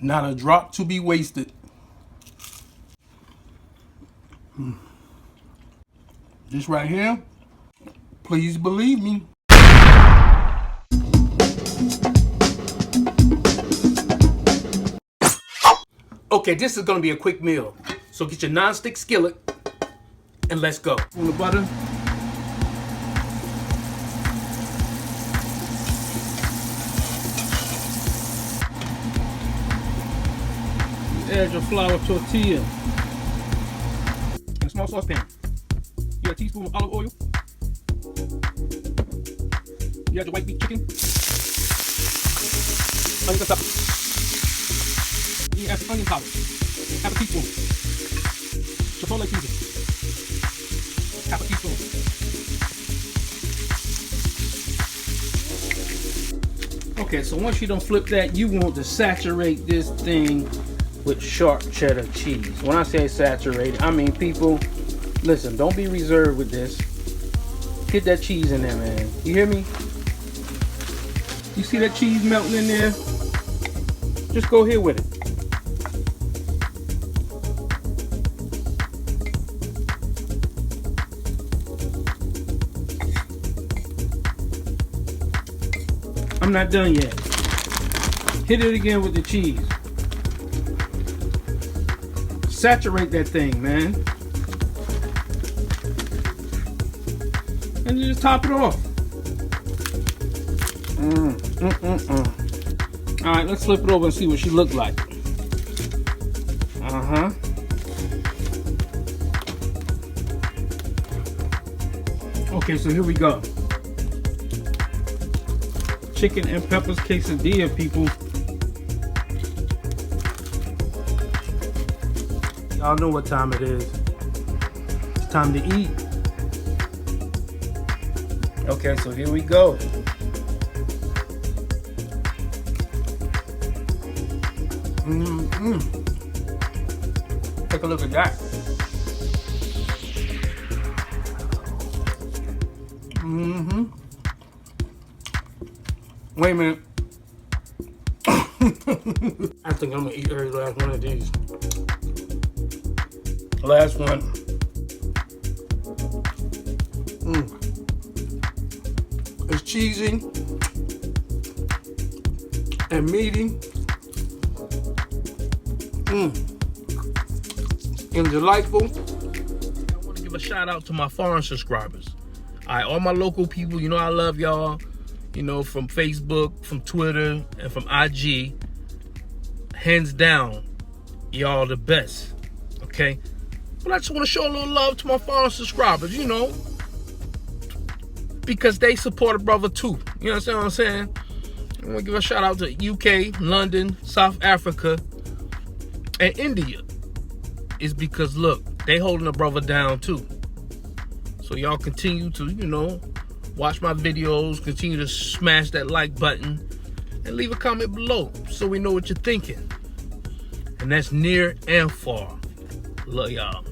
Not a drop to be wasted. This right here, please believe me. Okay, this is gonna be a quick meal. So get your non-stick skillet and let's go. On the butter. Add your flour tortilla. In a small saucepan. You got a teaspoon of olive oil. You got your white beef chicken. Onion stuff. You add some onion powder. Half a teaspoon. Chipotle seasoning. Half a teaspoon. Okay, so once you don't flip that, you want to saturate this thing with sharp cheddar cheese. When I say saturated, I mean, people, listen, don't be reserved with this. Get that cheese in there, man. You hear me? You see that cheese melting in there? Just go here with it. I'm not done yet. Hit it again with the cheese. Saturate that thing, man. And you just top it off. All right, let's flip it over and see what she looked like. Okay, so here we go. Chicken and Peppers Quesadilla, people. Y'all know what time it is. It's time to eat. Okay, so here we go. Take a look at that. Wait a minute. I think I'm gonna eat every last one of these. Last one. It's cheesy and meaty and delightful. I want to give a shout out to my foreign subscribers. All right, all my local people, you know I love y'all. You know, from Facebook, from Twitter, and from IG. Hands down, y'all the best. Okay? But I just want to show a little love to my foreign subscribers, you know, because they support a brother too. You understand what I'm saying? I want to give a shout out to UK, London, South Africa, and India. It's because, look, they holding a brother down too. So y'all continue to, you know, watch my videos, continue to smash that like button, and leave a comment below so we know what you're thinking. And that's near and far. Love y'all.